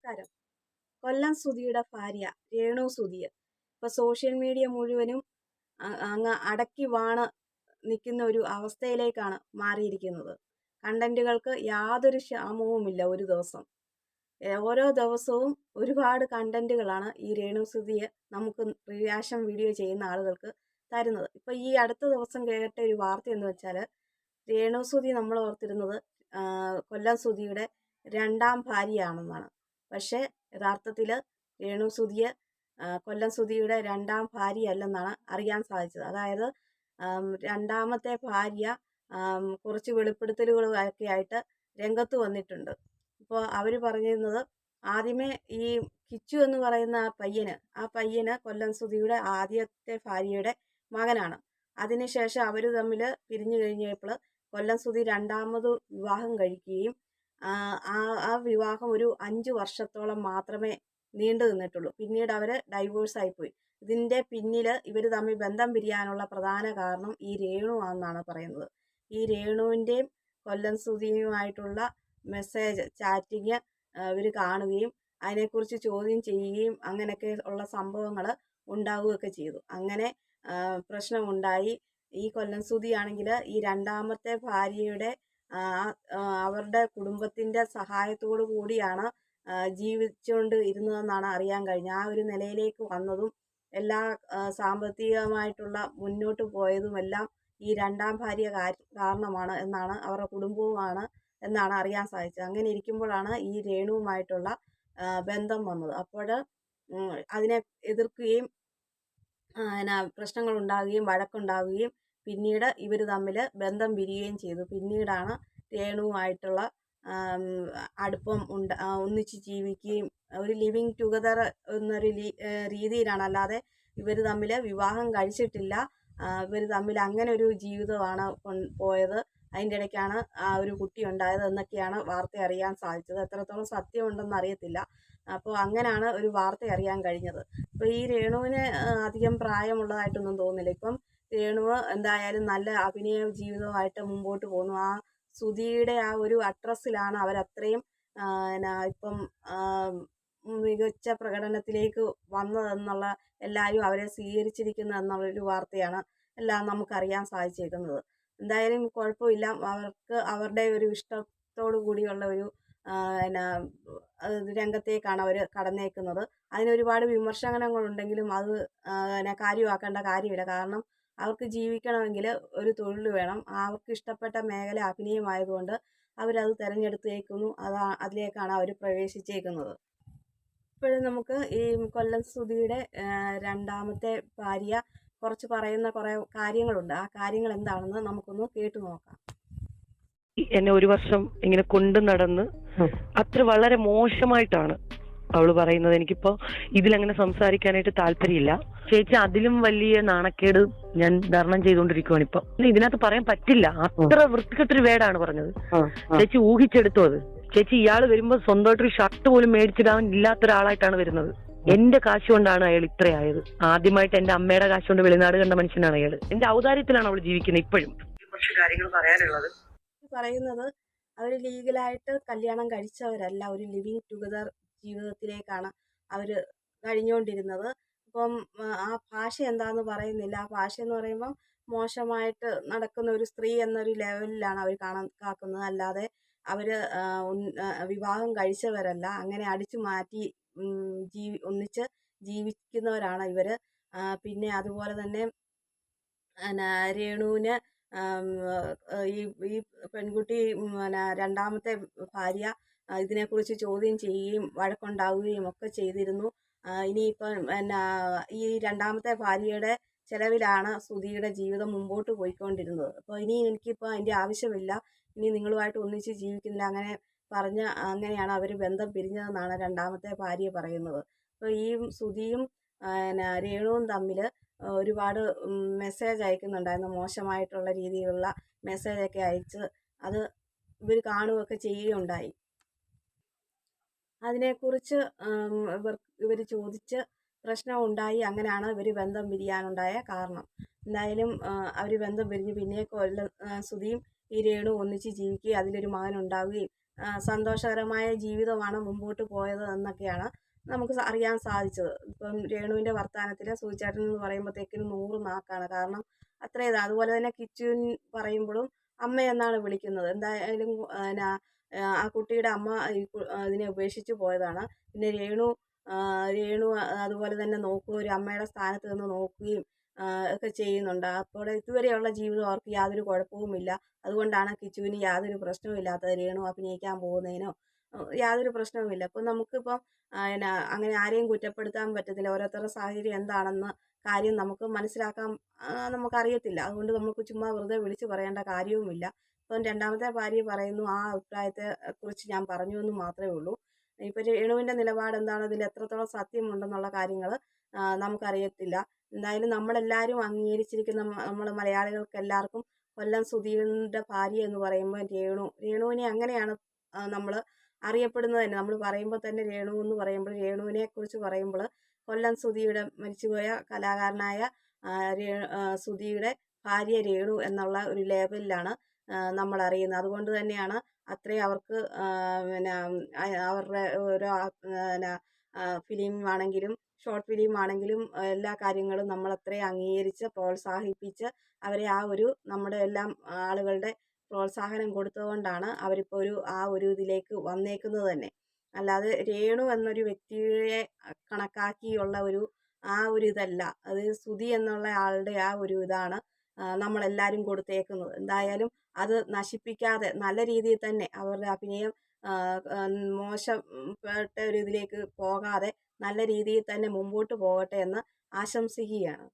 നമസ്കാരം. കൊല്ലം സുധിയുടെ ഭാര്യ രേണു സുധി ഇപ്പോൾ സോഷ്യൽ മീഡിയ മുഴുവനും അങ്ങ് അടക്കി വാണ് നിൽക്കുന്ന ഒരു അവസ്ഥയിലേക്കാണ് മാറിയിരിക്കുന്നത്. കണ്ടന്റുകൾക്ക് യാതൊരു ക്ഷാമവുമില്ല. ഒരു ദിവസം ഓരോ ദിവസവും ഒരുപാട് കണ്ടന്റുകളാണ് ഈ രേണു സുധിയെ നമുക്ക് റിയാക്ഷൻ വീഡിയോ ചെയ്യുന്ന ആളുകൾക്ക് തരുന്നത്. ഇപ്പോൾ ഈ അടുത്ത ദിവസം കേട്ട ഒരു വാർത്ത എന്ന് വെച്ചാൽ, രേണു സുധി നമ്മൾ ഓർത്തിരുന്നത് കൊല്ലം സുധിയുടെ രണ്ടാം ഭാര്യയാണെന്നാണ്. പക്ഷേ യഥാർത്ഥത്തിൽ രേണു സുധിയെ കൊല്ലം സുധിയുടെ രണ്ടാം ഭാര്യയല്ലെന്നാണ് അറിയാൻ സാധിച്ചത്. അതായത് രണ്ടാമത്തെ ഭാര്യ കുറച്ച് വെളിപ്പെടുത്തലുകളൊക്കെ ആയിട്ട് രംഗത്ത് വന്നിട്ടുണ്ട്. ഇപ്പോൾ അവർ പറഞ്ഞിരുന്നത്, ആദ്യമേ ഈ കിച്ചു എന്ന് പറയുന്ന ആ പയ്യന് കൊല്ലം സുധിയുടെ ആദ്യത്തെ ഭാര്യയുടെ മകനാണ്. അതിനുശേഷം അവർ തമ്മിൽ പിരിഞ്ഞു കഴിഞ്ഞപ്പോൾ കൊല്ലം സുധി രണ്ടാമത് വിവാഹം കഴിക്കുകയും ആ വിവാഹം ഒരു 5 വർഷത്തോളം മാത്രമേ നീണ്ടു നിന്നിട്ടുള്ളൂ. പിന്നീട് അവർ ഡൈവോഴ്സ് ആയിപ്പോയി. ഇതിൻ്റെ പിന്നിൽ ഇവർ തമ്മിൽ ബന്ധം പിരിയാനുള്ള പ്രധാന കാരണം ഈ രേണു ആണെന്നാണ് പറയുന്നത്. ഈ രേണുവിൻ്റെയും കൊല്ലം സുധിയുമായിട്ടുള്ള മെസ്സേജ് ചാറ്റിങ് ഇവർ കാണുകയും അതിനെക്കുറിച്ച് ചോദ്യം ചെയ്യുകയും അങ്ങനെയൊക്കെ ഉള്ള സംഭവങ്ങൾ ഉണ്ടാവുകയൊക്കെ ചെയ്തു. അങ്ങനെ പ്രശ്നമുണ്ടായി. ഈ കൊല്ലം സുധിയാണെങ്കിൽ ഈ രണ്ടാമത്തെ ഭാര്യയുടെ അവരുടെ കുടുംബത്തിൻ്റെ സഹായത്തോടു കൂടിയാണ് ജീവിച്ചുകൊണ്ട് ഇരുന്നതെന്നാണ് അറിയാൻ കഴിഞ്ഞത്. ആ ഒരു നിലയിലേക്ക് വന്നതും എല്ലാ സാമ്പത്തികമായിട്ടുള്ള മുന്നോട്ട് പോയതും എല്ലാം ഈ രണ്ടാം ഭാര്യ കാരണമാണ് എന്നാണ്, അവരുടെ കുടുംബവുമാണ് എന്നാണ് അറിയാൻ സാധിച്ചത്. അങ്ങനെ ഇരിക്കുമ്പോഴാണ് ഈ രേണുവുമായിട്ടുള്ള ബന്ധം വന്നത്. അപ്പോൾ അതിനെ എതിർക്കുകയും പ്രശ്നങ്ങൾ ഉണ്ടാവുകയും വഴക്കുണ്ടാവുകയും പിന്നീട് ഇവർ തമ്മിൽ ബന്ധം പിരിയുകയും ചെയ്തു. പിന്നീടാണ് രേണുവുമായിട്ടുള്ള അടുപ്പം ഒന്നിച്ച് ജീവിക്കുകയും ഒരു ലിവിങ് ടുഗദർ എന്നൊരു രീതിയിലാണ്, അല്ലാതെ ഇവർ തമ്മിൽ വിവാഹം കഴിച്ചിട്ടില്ല. ഇവർ തമ്മിൽ അങ്ങനെ ഒരു ജീവിതമാണ് പോയത്. അതിൻ്റെ ഇടയ്ക്കാണ് ആ ഒരു കുട്ടി ഉണ്ടായത് എന്നൊക്കെയാണ് വാർത്ത അറിയാൻ സാധിച്ചത്. എത്രത്തോളം സത്യമുണ്ടെന്ന് അറിയത്തില്ല. അപ്പോൾ അങ്ങനെയാണ് ഒരു വാർത്ത അറിയാൻ കഴിഞ്ഞത്. അപ്പോൾ ഈ രേണുവിന് അധികം പ്രായമുള്ളതായിട്ടൊന്നും തോന്നുന്നില്ല. ഇപ്പം രേണുവ് എന്തായാലും നല്ല അഭിനയ ജീവിതമായിട്ട് മുമ്പോട്ട് പോകുന്നു. ആ സുധിയുടെ ആ ഒരു അഡ്രസ്സിലാണ് അവരത്രയും ഇപ്പം മികച്ച പ്രകടനത്തിലേക്ക് വന്നതെന്നുള്ള, എല്ലാവരും അവരെ സ്വീകരിച്ചിരിക്കുന്നു എന്നുള്ളൊരു വാർത്തയാണ് എല്ലാം നമുക്കറിയാൻ സാധിച്ചേക്കുന്നത്. എന്തായാലും കുഴപ്പമില്ല. അവർക്ക് അവരുടെ ഒരു ഇഷ്ടത്തോടു കൂടിയുള്ള ഒരു രംഗത്തേക്കാണ് അവർ കടന്നേക്കുന്നത്. അതിനൊരുപാട് വിമർശനങ്ങളുണ്ടെങ്കിലും അത് കാര്യമാക്കേണ്ട കാര്യമില്ല. കാരണം അവർക്ക് ജീവിക്കണമെങ്കിൽ ഒരു തൊഴിൽ വേണം. അവർക്ക് ഇഷ്ടപ്പെട്ട മേഖല അഭിനയമായതുകൊണ്ട് അവരത് തിരഞ്ഞെടുത്തേക്കുന്നു. അതിലേക്കാണ് അവർ പ്രവേശിച്ചേക്കുന്നത്. ഇപ്പോഴും നമുക്ക് ഈ കൊല്ലം സുധിയുടെ രണ്ടാമത്തെ ഭാര്യ കുറച്ച് പറയുന്ന കുറേ കാര്യങ്ങളുണ്ട്. ആ കാര്യങ്ങൾ എന്താണെന്ന് നമുക്കൊന്ന് കേട്ടു നോക്കാം. എന്നെ 1 വർഷം ഇങ്ങനെ കൊണ്ടു നടന്ന് അത്ര വളരെ മോശമായിട്ടാണ് അവള് പറയുന്നത്. എനിക്കിപ്പോ ഇതിലങ്ങനെ സംസാരിക്കാനായിട്ട് താല്പര്യമില്ല. ചേച്ചി, അതിലും വലിയ നാണക്കേട് ഞാൻ ധർണം ചെയ്തുകൊണ്ടിരിക്കുവാണ് ഇപ്പൊ. ഇതിനകത്ത് പറയാൻ പറ്റില്ല. അത്ര വൃത്തികെട്ടൊരു വേടാണ് പറഞ്ഞത്. ചേച്ചി ഊഹിച്ചെടുത്തു അത്. ചേച്ചി, ഇയാള് വരുമ്പോ സ്വന്തമായിട്ടൊരു ഷർട്ട് പോലും മേടിച്ചിടാൻ ഇല്ലാത്ത ഒരാളായിട്ടാണ് വരുന്നത്. എന്റെ കാശ് കൊണ്ടാണ് അയാൾ ഇത്രയായത്. ആദ്യമായിട്ട് എന്റെ അമ്മയുടെ കാശ് കൊണ്ട് വെളിനാട് കണ്ട മനുഷ്യനാണ് അയാൾ. എന്റെ ഔദാര്യത്തിലാണ് അവൾ ജീവിക്കുന്നത്. ഇപ്പോഴും കുറച്ച് കാര്യങ്ങൾ പറയാനുള്ളത് പറയുന്നത്, അവർ ലീഗലായിട്ട് കല്യാണം കഴിച്ചവരല്ല. ഒരു ലിവിങ് ടുഗദർ ജീവിതത്തിലേക്കാണ് അവർ കഴിഞ്ഞുകൊണ്ടിരുന്നത്. ഇപ്പം ആ ഭാഷ എന്താണെന്ന് പറയുന്നില്ല. ആ ഭാഷ എന്ന് പറയുമ്പം മോശമായിട്ട് നടക്കുന്ന ഒരു സ്ത്രീ എന്നൊരു ലെവലിലാണ് അവർ കാക്കുന്നത്. അല്ലാതെ അവർ വിവാഹം കഴിച്ചവരല്ല. അങ്ങനെ അടിച്ചു മാറ്റി ഒന്നിച്ച് ജീവിക്കുന്നവരാണ് ഇവർ. പിന്നെ അതുപോലെ തന്നെ രേണുവിന് ഈ പെൺകുട്ടി രണ്ടാമത്തെ ഭാര്യ ഇതിനെക്കുറിച്ച് ചോദ്യം ചെയ്യുകയും വഴക്കുണ്ടാവുകയും ഒക്കെ ചെയ്തിരുന്നു. ഇനിയിപ്പം ഈ രണ്ടാമത്തെ ഭാര്യയുടെ ചെലവിലാണ് സുധിയുടെ ജീവിതം മുമ്പോട്ട് പോയിക്കൊണ്ടിരുന്നത്. അപ്പോൾ ഇനി എനിക്കിപ്പോൾ അതിൻ്റെ ആവശ്യമില്ല, ഇനി നിങ്ങളുമായിട്ട് ഒന്നിച്ച് ജീവിക്കുന്നില്ല, അങ്ങനെ അങ്ങനെയാണ് അവർ ബന്ധം പിരിഞ്ഞതെന്നാണ് രണ്ടാമത്തെ ഭാര്യ പറയുന്നത്. അപ്പോൾ ഈ സുധിയും രേണുവും തമ്മിൽ ഒരുപാട് മെസ്സേജ് അയക്കുന്നുണ്ടായിരുന്നു. മോശമായിട്ടുള്ള രീതിയിലുള്ള മെസ്സേജൊക്കെ അയച്ച് അത് ഇവർ കാണുകയൊക്കെ ചെയ്യുകയുണ്ടായി. അതിനെക്കുറിച്ച് ഇവർ ചോദിച്ച് പ്രശ്നമുണ്ടായി. അങ്ങനെയാണ് ഇവർ ബന്ധം പിരിയാനുണ്ടായ കാരണം. എന്തായാലും അവർ ബന്ധം പിരിഞ്ഞ് പിന്നെ സുധിയും ഈ രേണു ഒന്നിച്ച് ജീവിക്കുകയും അതിലൊരു മകനുണ്ടാവുകയും സന്തോഷകരമായ ജീവിതമാണ് മുമ്പോട്ട് പോയത് എന്നൊക്കെയാണ് നമുക്ക് അറിയാൻ സാധിച്ചത്. ഇപ്പം രേണുവിൻ്റെ വർത്തമാനത്തിൽ സൂചിച്ചേട്ടൻ എന്ന് പറയുമ്പോഴത്തേക്കിനും 100 നാക്കാണ്. കാരണം അത്രയും ഇതാണ്. അതുപോലെ തന്നെ കിച്ചുൻ പറയുമ്പോഴും അമ്മ എന്നാണ് വിളിക്കുന്നത്. എന്തായാലും ആ കുട്ടിയുടെ അമ്മ ഇതിനെ ഉപേക്ഷിച്ച് പോയതാണ്. പിന്നെ രേണു അതുപോലെ തന്നെ നോക്കുക, ഒരു അമ്മയുടെ സ്ഥാനത്ത് നിന്ന് നോക്കുകയും ഒക്കെ ചെയ്യുന്നുണ്ട്. അപ്പോൾ ഇതുവരെയുള്ള ജീവിതം അവർക്ക് യാതൊരു കുഴപ്പവുമില്ല. അതുകൊണ്ടാണ് കിച്ചുവിന് യാതൊരു പ്രശ്നവുമില്ലാത്തത്. രേണു അഭിനയിക്കാൻ പോകുന്നതിനോ യാതൊരു പ്രശ്നവുമില്ല. അപ്പം നമുക്കിപ്പം അങ്ങനെ ആരെയും കുറ്റപ്പെടുത്താൻ പറ്റത്തില്ല. ഓരോരുത്തരുടെ സാഹചര്യം എന്താണെന്ന് കാര്യം നമുക്ക് മനസ്സിലാക്കാൻ നമുക്കറിയത്തില്ല. അതുകൊണ്ട് നമുക്ക് ചുമ്മാ വെറുതെ വിളിച്ച് പറയേണ്ട കാര്യവുമില്ല. ഇപ്പം രണ്ടാമത്തെ ഭാര്യ പറയുന്നു, ആ അഭിപ്രായത്തെ കുറിച്ച് ഞാൻ പറഞ്ഞു എന്ന് മാത്രമേ ഉള്ളൂ. ഇപ്പം രേണുവിൻ്റെ നിലപാട് എന്താണ്, ഇതിൽ എത്രത്തോളം സത്യമുണ്ടെന്നുള്ള കാര്യങ്ങൾ നമുക്കറിയത്തില്ല. എന്തായാലും നമ്മളെല്ലാവരും അംഗീകരിച്ചിരിക്കുന്ന നമ്മൾ മലയാളികൾക്ക് എല്ലാവർക്കും കൊല്ലം സുധീറിൻ്റെ ഭാര്യ എന്ന് പറയുമ്പോൾ രേണുവിനെ അങ്ങനെയാണ് നമ്മൾ അറിയപ്പെടുന്നത് തന്നെ. നമ്മൾ പറയുമ്പോൾ തന്നെ രേണു എന്ന് പറയുമ്പോൾ, രേണുവിനെ കുറിച്ച് പറയുമ്പോൾ കൊല്ലം സുധിയുടെ മരിച്ചുപോയ കലാകാരനായ സുധിയുടെ ഭാര്യ രേണു എന്നുള്ള ഒരു ലേബലിലാണ് നമ്മൾ അറിയുന്നത്. അതുകൊണ്ട് തന്നെയാണ് അത്രയും അവർക്ക് പിന്നെ അവരുടെ ഓരോ ഫിലിം ആണെങ്കിലും ഷോർട്ട് ഫിലിം ആണെങ്കിലും എല്ലാ കാര്യങ്ങളും നമ്മൾ അത്രയും അംഗീകരിച്ച് പ്രോത്സാഹിപ്പിച്ച് അവരെ നമ്മുടെ എല്ലാം ആളുകളുടെ പ്രോത്സാഹനം കൊടുത്തുകൊണ്ടാണ് അവരിപ്പോൾ ആ ഒരു ഇതിലേക്ക് വന്നേക്കുന്നത് തന്നെ. അല്ലാതെ രേണു എന്നൊരു വ്യക്തിയെ കണക്കാക്കിയുള്ള ആ ഒരു ഇതല്ല. അത് സുധി എന്നുള്ള ആളുടെ ആ ഒരു ഇതാണ് നമ്മളെല്ലാവരും കൊടുത്തേക്കുന്നത്. എന്തായാലും അത് നശിപ്പിക്കാതെ നല്ല രീതിയിൽ തന്നെ അവരുടെ അഭിനയം മോശപ്പെട്ട ഒരു ഇതിലേക്ക് പോകാതെ നല്ല രീതിയിൽ തന്നെ മുമ്പോട്ട് പോകട്ടെ എന്ന് ആശംസിക്കുകയാണ്.